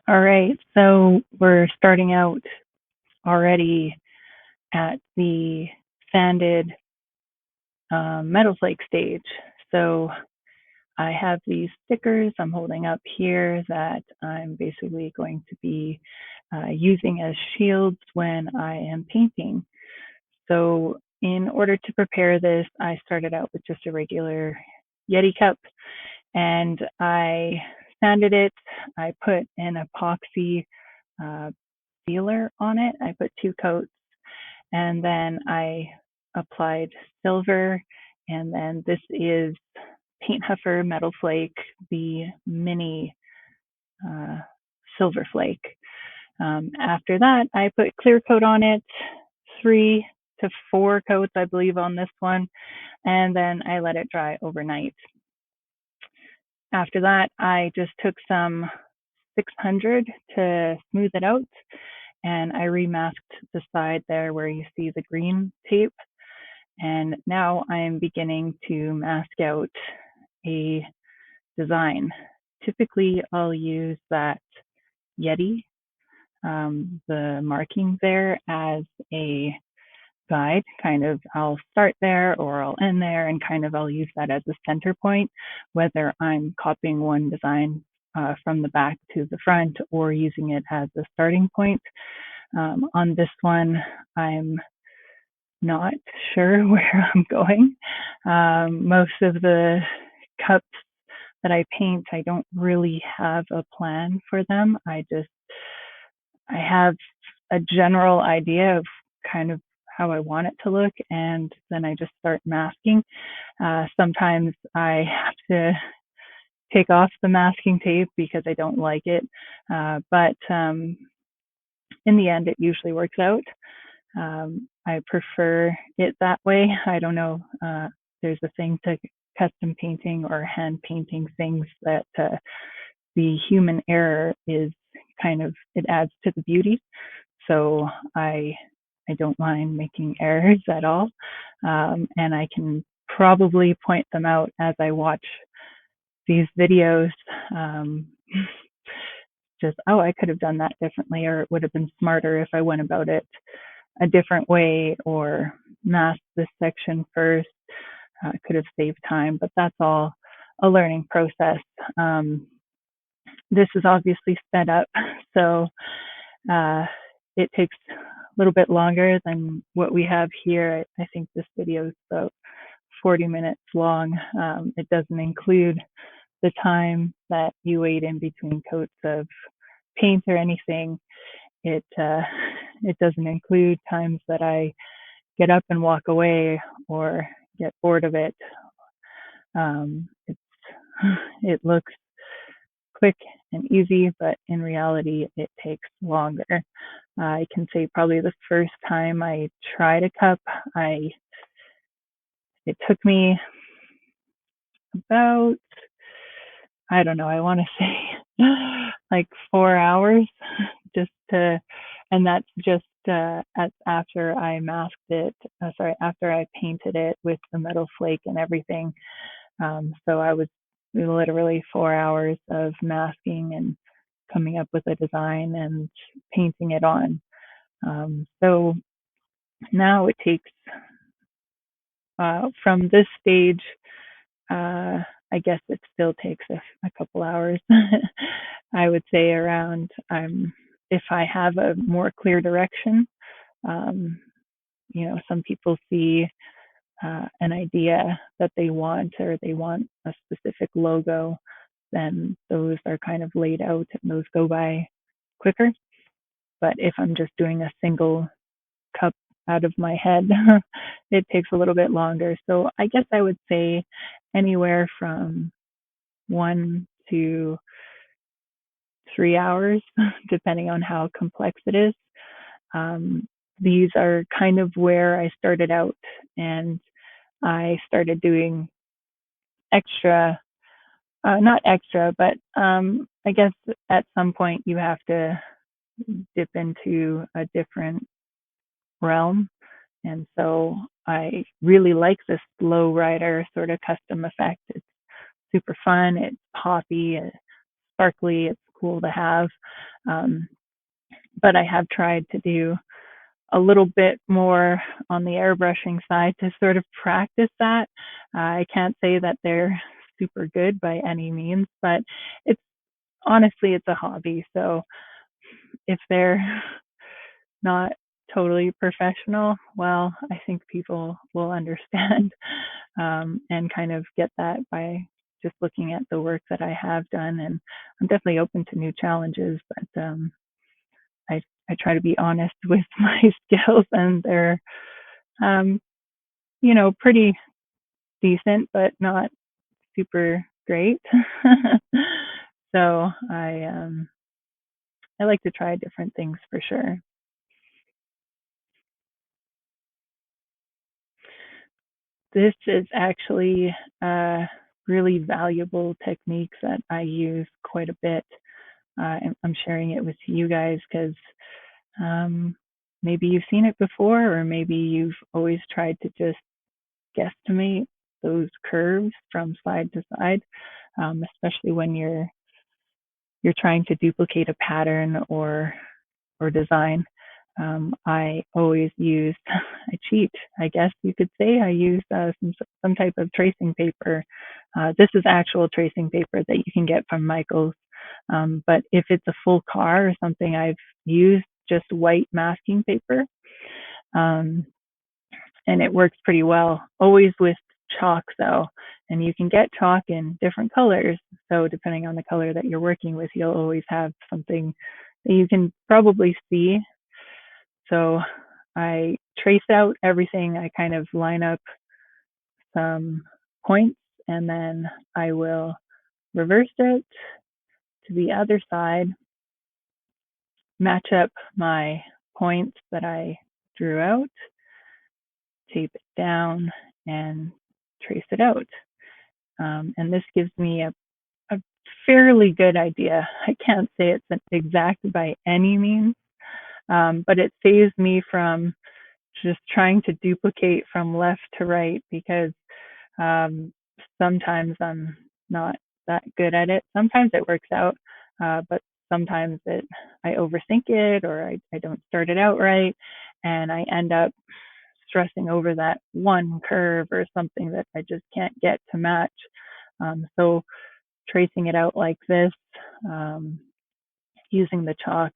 All right, so we're starting out already at the sanded metal flake stage. So I have these stickers I'm holding up here that I'm basically going to be using as shields when I am painting. So in order to prepare this, I started out with just a regular YETI cup and I sanded it. I put an epoxy uh, sealer on it. I put 2 coats and then I applied silver. And then this is Paint Huffer Metal Flake, the mini uh, silver flake. After that, I put clear coat on it, 3 to 4 coats, I believe, on this one. And then I let it dry overnight. After that, I just took some 600 to smooth it out and I remasked the side there where you see the green tape. And now I'm beginning to mask out a design. Typically, I'll use that YETI, the marking there, as a guide. Kind of, I'll start there or I'll end there, and kind of I'll use that as a center point, whether I'm copying one design from the back to the front or using it as a starting point. On this one, I'm not sure where I'm going. Most of the cups that I paint, I don't really have a plan for them. I have a general idea of kind of how I want it to look, and then I just start masking. Sometimes I have to take off the masking tape because I don't like it, but in the end, it usually works out. I prefer it that way. I don't know. There's a thing to custom painting or hand painting things that the human error is kind of, it adds to the beauty. So I don't mind making errors at all, and I can probably point them out as I watch these videos. Um, just, oh, I could have done that differently, or it would have been smarter if I went about it a different way, or masked this section first. Could have saved time, but that's all a learning process. This is obviously sped up, so uh, it takes a little bit longer than what we have here. I think this video is about 40 minutes long. It doesn't include the time that you wait in between coats of paint or anything. It doesn't include times that I get up and walk away or get bored of it. It's it looks quick and easy, but in reality, it takes longer. I can say probably the first time I tried a cup, it took me about, I don't know, I want to say like 4 hours just to, and that's just after I masked it, after I painted it with the metal flake and everything. So I was literally 4 hours of masking and coming up with a design and painting it on. So now it takes, from this stage, I guess it still takes a couple hours. I would say around, if I have a more clear direction, um, some people see an idea that they want, or they want a specific logo, then those are kind of laid out and those go by quicker. But if I'm just doing a single cup out of my head, it takes a little bit longer. So I guess I would say anywhere from 1 to 3 hours, depending on how complex it is. Um, these are kind of where I started out, and I started doing extra, not extra, but I guess at some point you have to dip into a different realm. And so I really like this low rider sort of custom effect. It's super fun, it's poppy, it's sparkly, it's cool to have. Um, but I have tried to do a little bit more on the airbrushing side to sort of practice that. I can't say that they're super good by any means, but it's honestly it's a hobby. So if they're not totally professional, well, I think people will understand and kind of get that by just looking at the work that I have done. And I'm definitely open to new challenges, but I I try to be honest with my skills, and they're um, pretty decent, but not super great. So I like to try different things for sure. This is actually really valuable techniques that I use quite a bit. And I'm sharing it with you guys because um, maybe you've seen it before, or maybe you've always tried to just guesstimate those curves from side to side, especially when you're trying to duplicate a pattern or design. I always use, I cheat, I guess you could say. I use some type of tracing paper. This is actual tracing paper that you can get from Michael's. But if it's a full car or something, I've used just white masking paper. Um, and it works pretty well. Always with chalk though, and you can get chalk in different colors. So depending on the color that you're working with, you'll always have something that you can probably see. So I trace out everything. I kind of line up some points, and then I will reverse it to the other side, match up my points that I drew out, tape it down, and trace it out. And this gives me a fairly good idea. I can't say it's an exact by any means, but it saves me from just trying to duplicate from left to right because um, sometimes I'm not that good at it. Sometimes it works out, but sometimes I overthink it, or I don't start it out right, and I end up stressing over that one curve or something that I just can't get to match. So tracing it out like this, um, using the chalk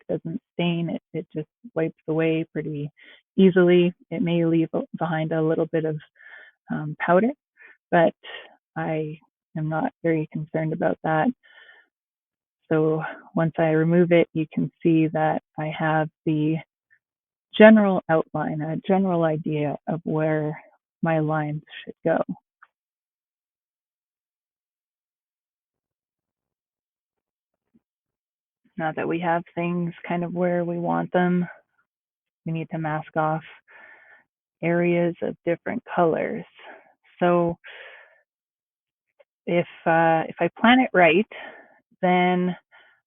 doesn't stain, it just wipes away pretty easily. It may leave behind a little bit of powder, but I am not very concerned about that. So once I remove it, you can see that I have the general outline, a general idea of where my lines should go. Now that we have things kind of where we want them, we need to mask off areas of different colors. So if I plan it right, then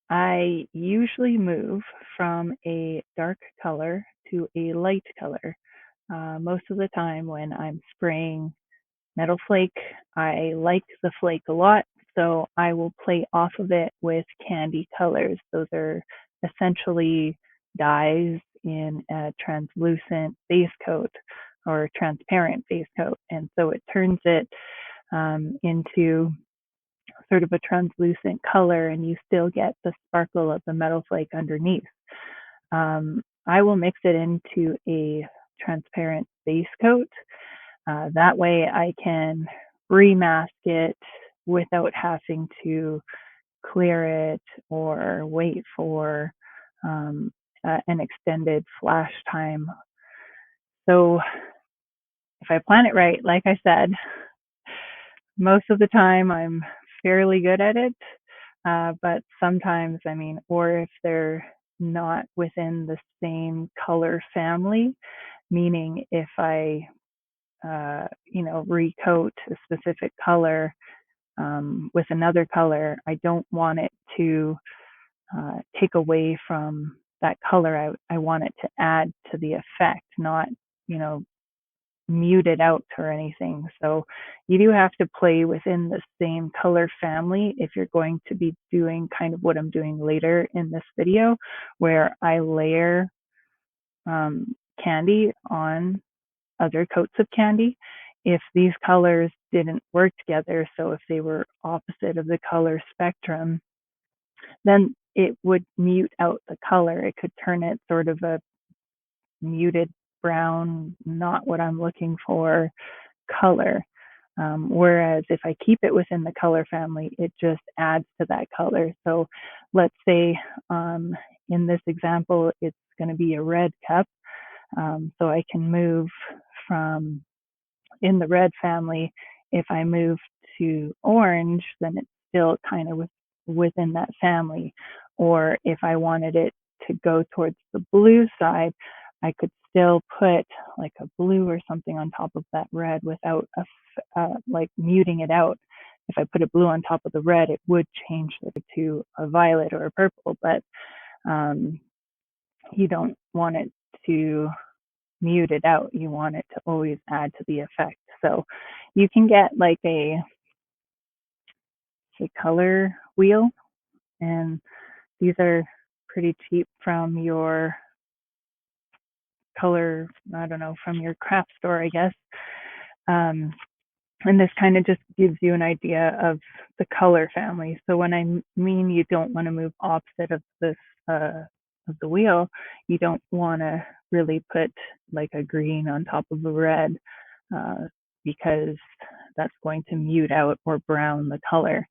I usually move from a dark color to a light color. Most of the time when I'm spraying metal flake, I like the flake a lot, so I will play off of it with candy colors. Those are essentially dyes in a translucent base coat or transparent base coat, and so it turns it into sort of a translucent color, and you still get the sparkle of the metal flake underneath. I will mix it into a transparent base coat. That way I can remask it without having to clear it or wait for an extended flash time. So if I plan it right, like I said, most of the time I'm fairly good at it. But sometimes, I mean, or if they're not within the same color family, meaning if I, recoat a specific color with another color, I don't want it to take away from that color. I want it to add to the effect, not, you know, muted out or anything. So you do have to play within the same color family if you're going to be doing kind of what I'm doing later in this video, where I layer candy on other coats of candy. If these colors didn't work together, so if they were opposite of the color spectrum, then it would mute out the color. It could turn it sort of a muted brown, not what I'm looking for color. Whereas if I keep it within the color family, it just adds to that color. So let's say in this example, it's going to be a red cup. So I can move from in the red family. If I move to orange, then it's still kind of within that family. Or if I wanted it to go towards the blue side, I could still put like a blue or something on top of that red without like muting it out. If I put a blue on top of the red, it would change it to a violet or a purple, but um, you don't want it to mute it out. You want it to always add to the effect. So you can get like a color wheel, and these are pretty cheap from your color, I don't know, from your craft store, I guess. And this kind of just gives you an idea of the color family. So when I mean you don't want to move opposite of this of the wheel, you don't want to really put like a green on top of a red uh, because that's going to mute out or brown the color.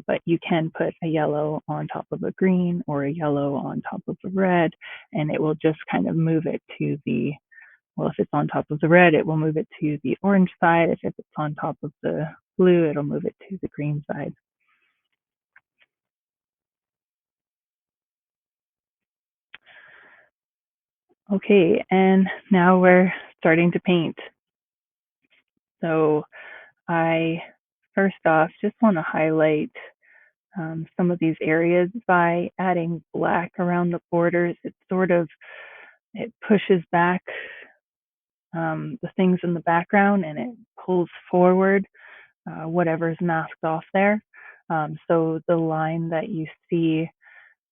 But you can put a yellow on top of a green or a yellow on top of a red, and it will just kind of move it to the, well, if it's on top of the red, it will move it to the orange side. If it's on top of the blue, it'll move it to the green side. Okay, and now we're starting to paint. So I first off just want to highlight some of these areas by adding black around the borders. It pushes back the things in the background, and it pulls forward whatever's masked off there. So the line that you see,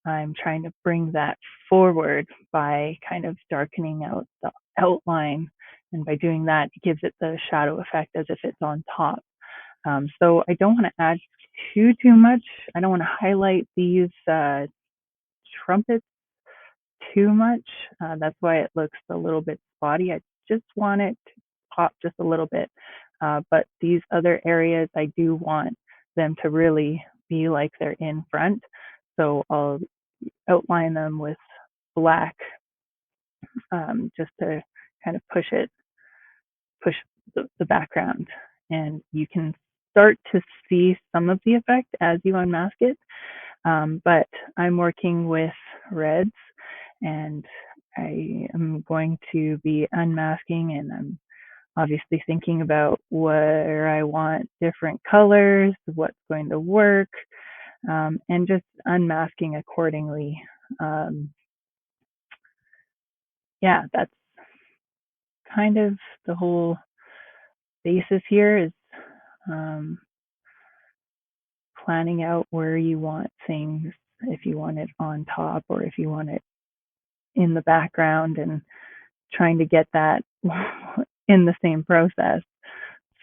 I'm trying to bring that forward by kind of darkening out the outline. And by doing that, it gives it the shadow effect as if it's on top. So I don't want to add too much. I don't want to highlight these trumpets too much. That's why it looks a little bit spotty. I just want it to pop just a little bit. But these other areas, I do want them to really be like they're in front. So I'll outline them with black just to kind of push the background. And you can start to see some of the effect as you unmask it. But I'm working with reds, and I am going to be unmasking, and I'm obviously thinking about where I want different colors, what's going to work, and just unmasking accordingly. Yeah, that's kind of the whole basis here is um, planning out where you want things, if you want it on top or if you want it in the background, and trying to get that in the same process.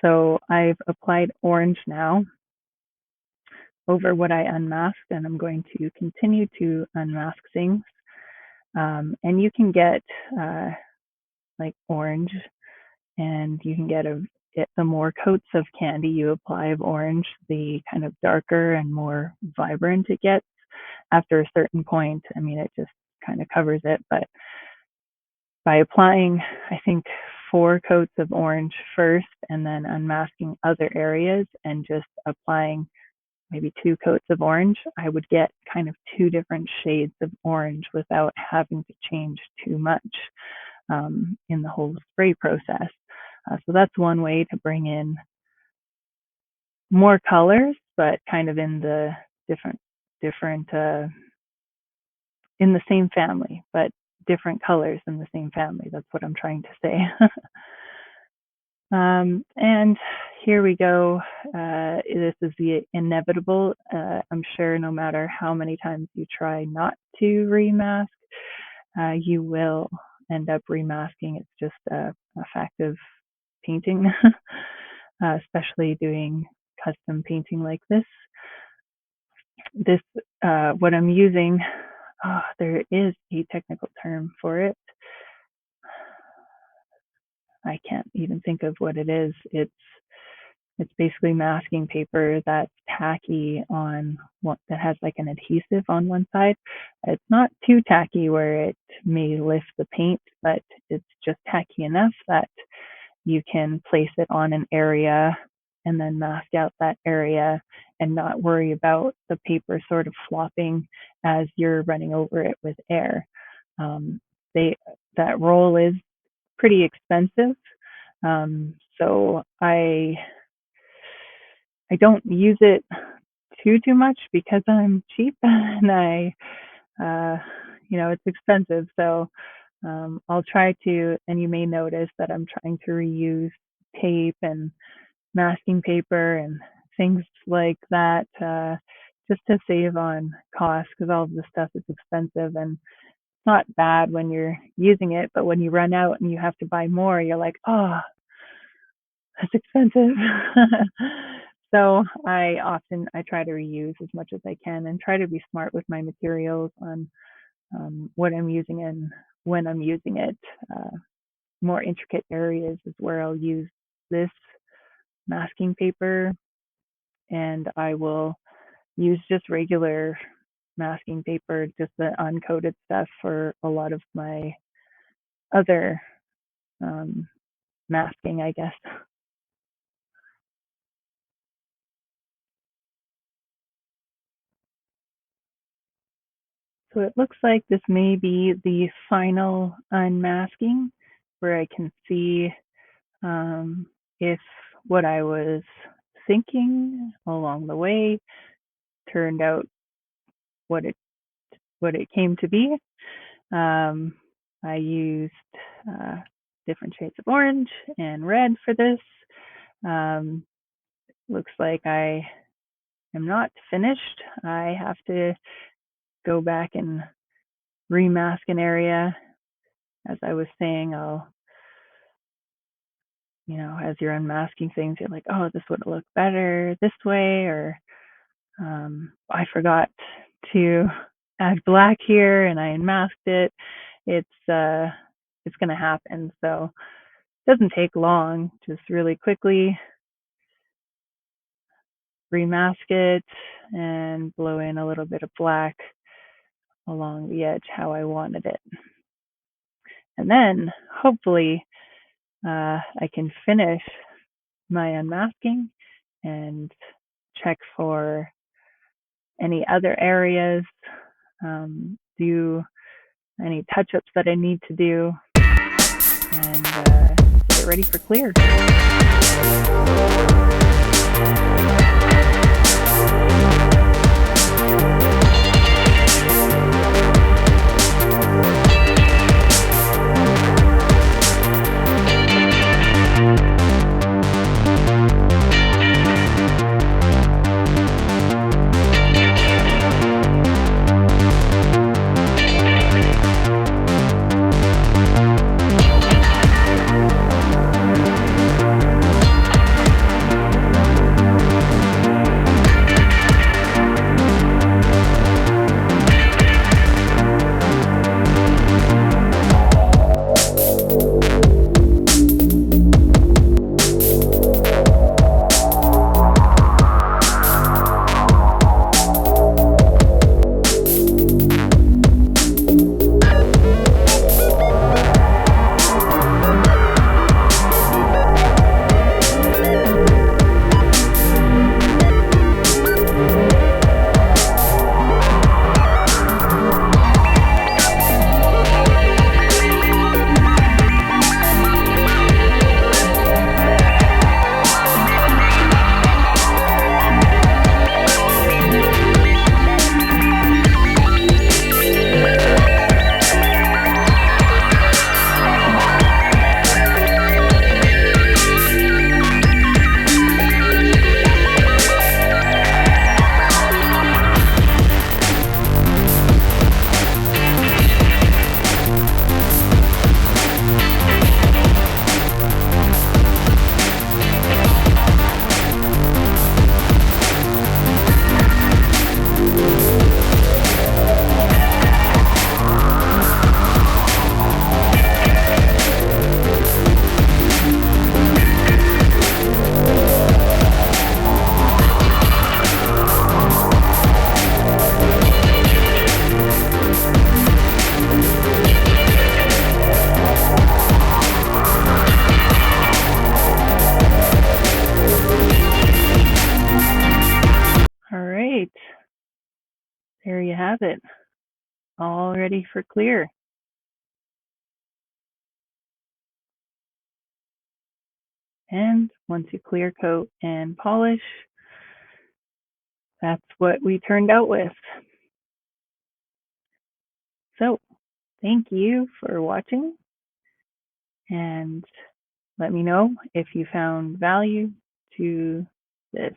So I've applied orange now over what I unmasked, and I'm going to continue to unmask things. And you can get like orange, and you can get the more coats of candy you apply of orange, the kind of darker and more vibrant it gets. After a certain point, I mean, it just kind of covers it. But by applying, I think, 4 coats of orange first, and then unmasking other areas and just applying maybe 2 coats of orange, I would get kind of 2 different shades of orange without having to change too much in the whole spray process. So that's one way to bring in more colors, but kind of in the different in the same family, but different colors in the same family. That's what I'm trying to say. And here we go. This is the inevitable. I'm sure no matter how many times you try not to remask, you will end up remasking. It's just a fact of painting, especially doing custom painting like this. What I'm using, there is a technical term for it. I can't even think of what it is. It's basically masking paper that's tacky on one that has like an adhesive on one side. It's not too tacky where it may lift the paint, but it's just tacky enough that you can place it on an area and then mask out that area and not worry about the paper sort of flopping as you're running over it with air. Um, that roll is pretty expensive, so I don't use it too much because I'm cheap and uh, it's expensive. So I'll try to, and you may notice that I'm trying to reuse tape and masking paper and things like that, just to save on cost because all of this stuff is expensive and it's not bad when you're using it, but when you run out and you have to buy more, you're like, oh, that's expensive. So I try to reuse as much as I can and try to be smart with my materials on what I'm using and when I'm using it. More intricate areas is where I'll use this masking paper, and I will use just regular masking paper, just the uncoated stuff for a lot of my other masking, I guess. So it looks like this may be the final unmasking where I can see if what I was thinking along the way turned out what it came to be. I used uh, different shades of orange and red for this. Um, Looks like I am not finished. I have to go back and remask an area. As I was saying, as you're unmasking things, you're like, oh, this would look better this way, or I forgot to add black here and I unmasked it. It's going to happen. So it doesn't take long, just really quickly remask it and blow in a little bit of black along the edge how I wanted it. And then hopefully I can finish my unmasking and check for any other areas, do any touch-ups that I need to do, and get it ready for clear. there you have it, all ready for clear. And once you clear coat and polish, that's what we turned out with. So thank you for watching, and let me know if you found value to this.